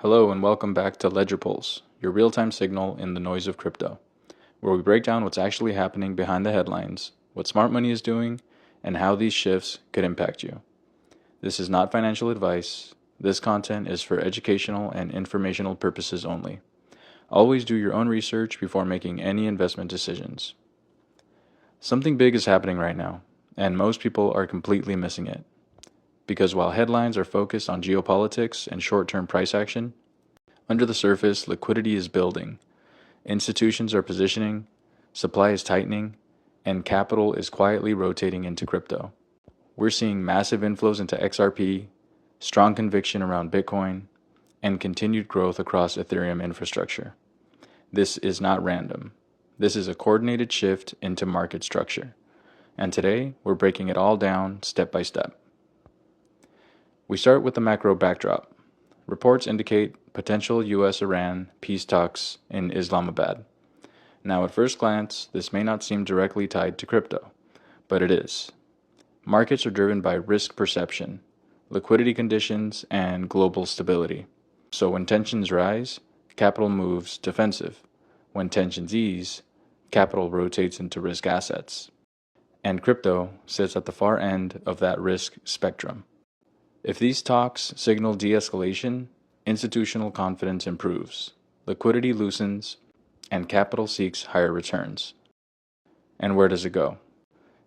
Hello and welcome back to Ledger Pulse, your real-time signal in the noise of crypto, where we break down what's actually happening behind the headlines, what smart money is doing, and how these shifts could impact you. This is not financial advice. This content is for educational and informational purposes only. Always do your own research before making any investment decisions. Something big is happening right now, and most people are completely missing it. Because while headlines are focused on geopolitics and short-term price action, under the surface, liquidity is building, institutions are positioning, supply is tightening, and capital is quietly rotating into crypto. We're seeing massive inflows into XRP, strong conviction around Bitcoin, and continued growth across Ethereum infrastructure. This is not random. This is a coordinated shift into market structure. And today, we're breaking it all down step by step. We start with the macro backdrop. Reports indicate potential US-Iran peace talks in Islamabad. Now, at first glance, this may not seem directly tied to crypto, but it is. Markets are driven by risk perception, liquidity conditions, and global stability. So when tensions rise, capital moves defensive. When tensions ease, capital rotates into risk assets. And crypto sits at the far end of that risk spectrum. If these talks signal de-escalation, institutional confidence improves, liquidity loosens, and capital seeks higher returns. And where does it go?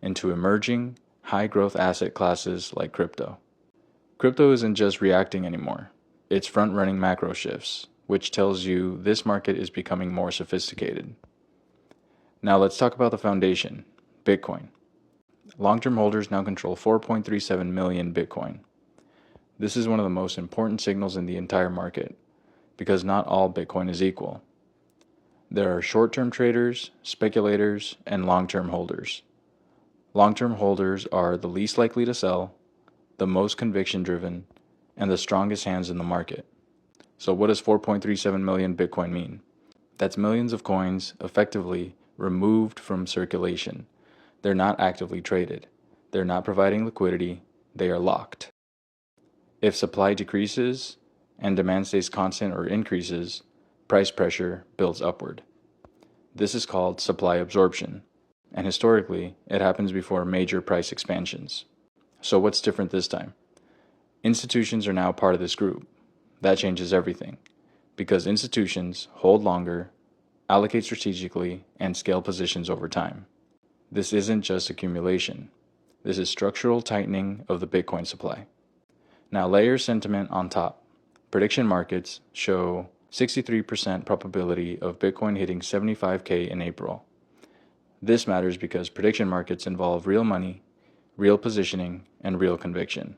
Into emerging, high-growth asset classes like crypto. Crypto isn't just reacting anymore. It's front-running macro shifts, which tells you this market is becoming more sophisticated. Now let's talk about the foundation, Bitcoin. Long-term holders now control 4.37 million Bitcoin. This is one of the most important signals in the entire market, because not all Bitcoin is equal. There are short-term traders, speculators, and long-term holders. Long-term holders are the least likely to sell, the most conviction-driven, and the strongest hands in the market. So what does 4.37 million Bitcoin mean? That's millions of coins effectively removed from circulation. They're not actively traded. They're not providing liquidity. They are locked. If supply decreases and demand stays constant or increases, price pressure builds upward. This is called supply absorption, and historically, it happens before major price expansions. So what's different this time? Institutions are now part of this group. That changes everything, because institutions hold longer, allocate strategically, and scale positions over time. This isn't just accumulation. This is structural tightening of the Bitcoin supply. Now layer sentiment on top. Prediction markets show 63% probability of Bitcoin hitting 75K in April. This matters because prediction markets involve real money, real positioning, and real conviction.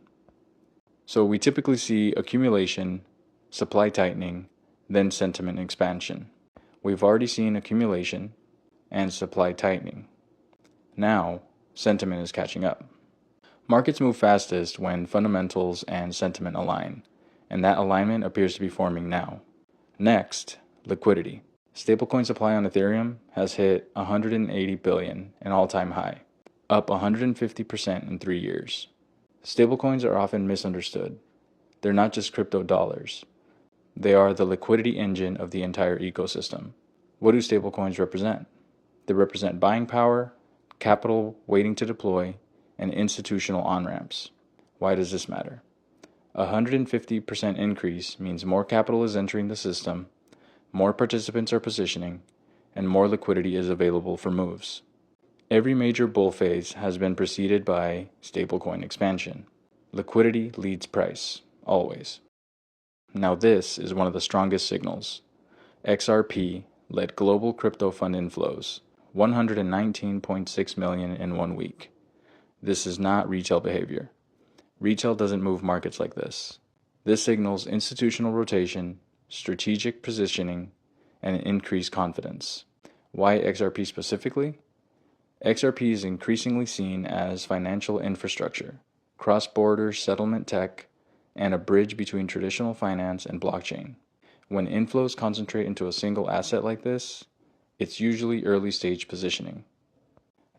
So we typically see accumulation, supply tightening, then sentiment expansion. We've already seen accumulation and supply tightening. Now, sentiment is catching up. Markets move fastest when fundamentals and sentiment align, and that alignment appears to be forming now. Next, liquidity. Stablecoin supply on Ethereum has hit 180 billion, an all-time high, up 150% in 3 years. Stablecoins are often misunderstood. They're not just crypto dollars. They are the liquidity engine of the entire ecosystem. What do stablecoins represent? They represent buying power, capital waiting to deploy, and institutional on-ramps. Why does this matter? A 150% increase means more capital is entering the system, more participants are positioning, and more liquidity is available for moves. Every major bull phase has been preceded by stablecoin expansion. Liquidity leads price, always. Now this is one of the strongest signals. XRP led global crypto fund inflows, 119.6 million in 1 week. This is not retail behavior. Retail doesn't move markets like this. This signals institutional rotation, strategic positioning, and increased confidence. Why XRP specifically? XRP is increasingly seen as financial infrastructure, cross-border settlement tech, and a bridge between traditional finance and blockchain. When inflows concentrate into a single asset like this, it's usually early-stage positioning.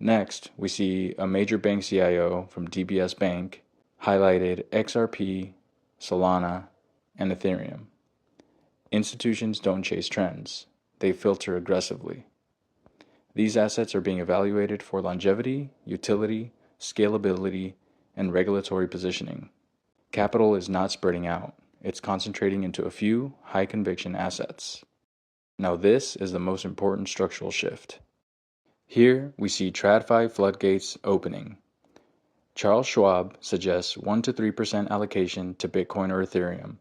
Next, we see a major bank CIO from DBS Bank highlighted XRP, Solana, and Ethereum. Institutions don't chase trends, they filter aggressively. These assets are being evaluated for longevity, utility, scalability, and regulatory positioning. Capital is not spreading out, it's concentrating into a few high-conviction assets. Now this is the most important structural shift. Here we see TradFi floodgates opening. Charles Schwab suggests 1 to 3% allocation to Bitcoin or Ethereum,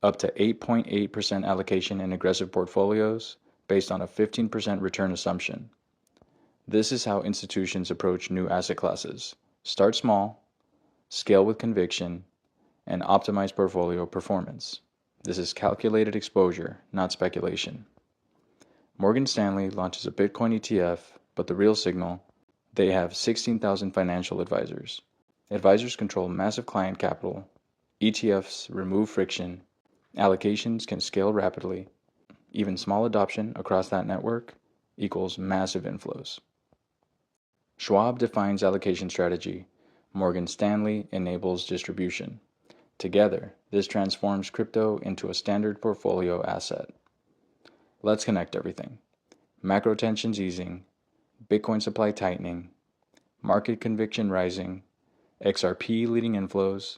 up to 8.8% allocation in aggressive portfolios based on a 15% return assumption. This is how institutions approach new asset classes. Start small, scale with conviction, and optimize portfolio performance. This is calculated exposure, not speculation. Morgan Stanley launches a Bitcoin ETF, but the real signal, they have 16,000 financial advisors. Advisors control massive client capital, ETFs remove friction, allocations can scale rapidly, even small adoption across that network equals massive inflows. Schwab defines allocation strategy, Morgan Stanley enables distribution. Together, this transforms crypto into a standard portfolio asset. Let's connect everything. Macro tensions easing, Bitcoin supply tightening, market conviction rising, XRP leading inflows,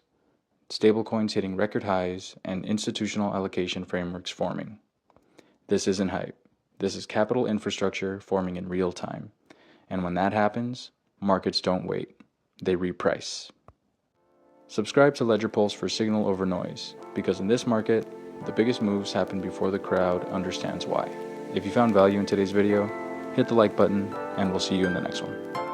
stablecoins hitting record highs, and institutional allocation frameworks forming. This isn't hype. This is capital infrastructure forming in real time. And when that happens, markets don't wait. They reprice. Subscribe to Ledger Pulse for signal over noise, because in this market, the biggest moves happen before the crowd understands why. If you found value in today's video, hit the like button, and we'll see you in the next one.